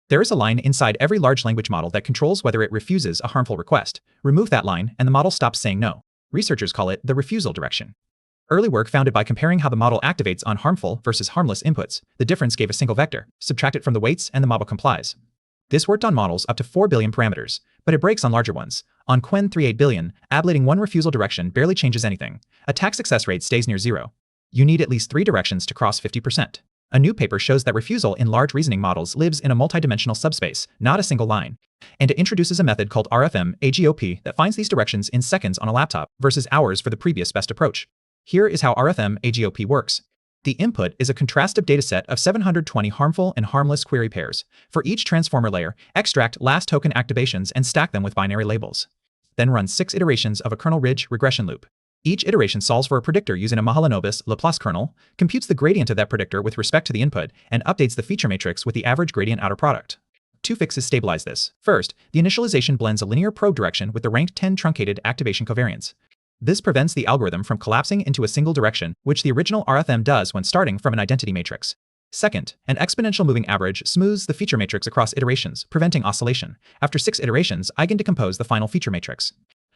There is a line inside every large language model that controls whether it refuses a harmful request. Remove that line, and the model stops saying no. Researchers call it the refusal direction. Early work found it by comparing how the model activates on harmful versus harmless inputs. The difference gave a single vector. Subtract it from the weights, and the model complies. This worked on models up to 4 billion parameters, but it breaks on larger ones. On Qwen 38 billion, ablating one refusal direction barely changes anything. Attack success rate stays near zero. You need at least 3 directions to cross 50%. A new paper shows that refusal in large reasoning models lives in a multidimensional subspace, not a single line. And it introduces a method called RFM AGOP that finds these directions in seconds on a laptop versus hours for the previous best approach. Here is how RFM AGOP works. The input is a contrastive dataset of 720 harmful and harmless query pairs. For each transformer layer, extract last token activations and stack them with binary labels. Then run 6 iterations of a kernel ridge regression loop. Each iteration solves for a predictor using a Mahalanobis Laplace kernel, computes the gradient of that predictor with respect to the input, and updates the feature matrix with the average gradient outer product. 2 fixes stabilize this. First, the initialization blends a linear probe direction with the ranked 10 truncated activation covariance. This prevents the algorithm from collapsing into a single direction, which the original RFM does when starting from an identity matrix. Second, an exponential moving average smooths the feature matrix across iterations, preventing oscillation. After 6 iterations, eigendecompose the final feature matrix.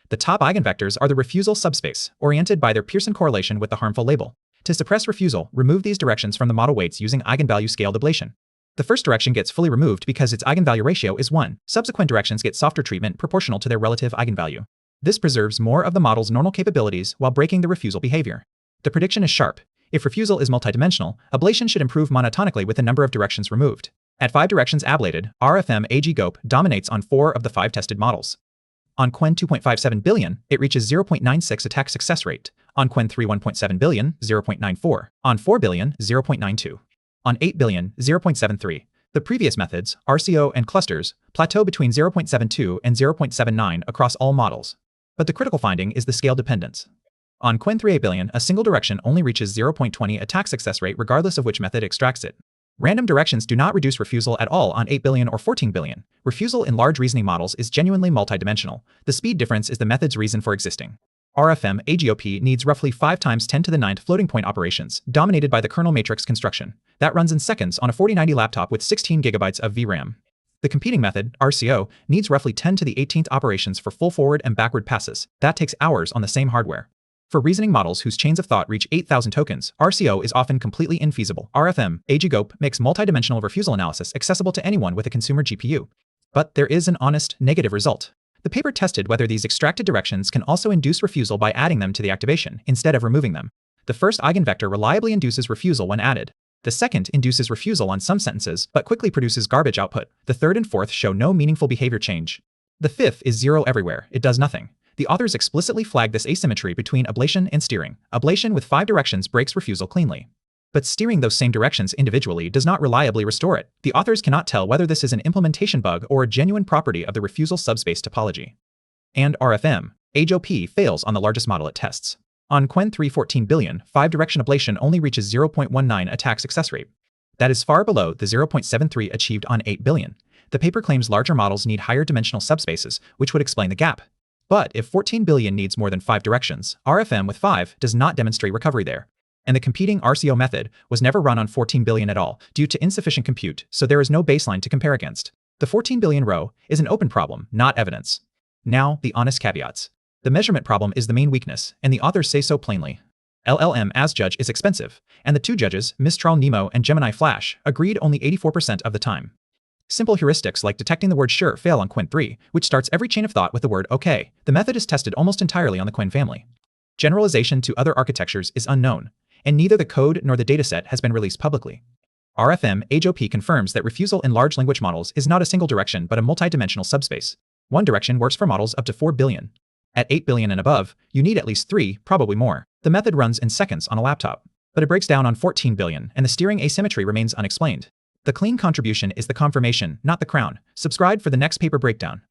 The top eigenvectors are the refusal subspace, oriented by their Pearson correlation with the harmful label. To suppress refusal, remove these directions from the model weights using eigenvalue scaled ablation. The first direction gets fully removed because its eigenvalue ratio is 1. Subsequent directions get softer treatment proportional to their relative eigenvalue. This preserves more of the model's normal capabilities while breaking the refusal behavior. The prediction is sharp. If refusal is multidimensional, ablation should improve monotonically with the number of directions removed. At 5 directions ablated, RFM AGOP dominates on 4 of the 5 tested models. On Qwen 2.57 billion, it reaches 0.96 attack success rate. On Qwen 1.7 billion, 0.94. On 4 billion, 0.92. On 8 billion, 0.73. The previous methods, RCO and clusters, plateau between 0.72 and 0.79 across all models. But the critical finding is the scale dependence. On Qwen 38 billion, a single direction only reaches 0.20 attack success rate regardless of which method extracts it. Random directions do not reduce refusal at all on 8 billion or 14 billion. Refusal in large reasoning models is genuinely multidimensional. The speed difference is the method's reason for existing. RFM AGOP needs roughly 5 times 10 to the 9th floating point operations, dominated by the kernel matrix construction. That runs in seconds on a 4090 laptop with 16 gigabytes of VRAM. The competing method, RCO, needs roughly 10 to the 18th operations for full forward and backward passes. That takes hours on the same hardware. For reasoning models whose chains of thought reach 8,000 tokens, RCO is often completely infeasible. RFM AGOP makes multidimensional refusal analysis accessible to anyone with a consumer GPU. But there is an honest negative result. The paper tested whether these extracted directions can also induce refusal by adding them to the activation, instead of removing them. The first eigenvector reliably induces refusal when added. The second induces refusal on some sentences, but quickly produces garbage output. The third and fourth show no meaningful behavior change. The fifth is 0 everywhere. It does nothing. The authors explicitly flag this asymmetry between ablation and steering. Ablation with 5 directions breaks refusal cleanly. But steering those same directions individually does not reliably restore it. The authors cannot tell whether this is an implementation bug or a genuine property of the refusal subspace topology. And RFM AGOP fails on the largest model it tests. On Qwen 3.14 billion, 5-direction ablation only reaches 0.19 attack success rate. That is far below the 0.73 achieved on 8 billion. The paper claims larger models need higher dimensional subspaces, which would explain the gap. But if 14 billion needs more than 5 directions, RFM with 5 does not demonstrate recovery there. And the competing RCO method was never run on 14 billion at all due to insufficient compute, so there is no baseline to compare against. The 14 billion row is an open problem, not evidence. Now, the honest caveats. The measurement problem is the main weakness, and the authors say so plainly. LLM as judge is expensive, and the 2 judges, Mistral Nemo and Gemini Flash, agreed only 84% of the time. Simple heuristics like detecting the word sure fail on Qwen 3, which starts every chain of thought with the word OK. The method is tested almost entirely on the Qwen family. Generalization to other architectures is unknown, and neither the code nor the dataset has been released publicly. RFM AGOP confirms that refusal in large language models is not a single direction but a multidimensional subspace. One direction works for models up to 4 billion. At 8 billion and above, you need at least 3, probably more. The method runs in seconds on a laptop. But it breaks down on 14 billion, and the steering asymmetry remains unexplained. The clean contribution is the confirmation, not the crown. Subscribe for the next paper breakdown.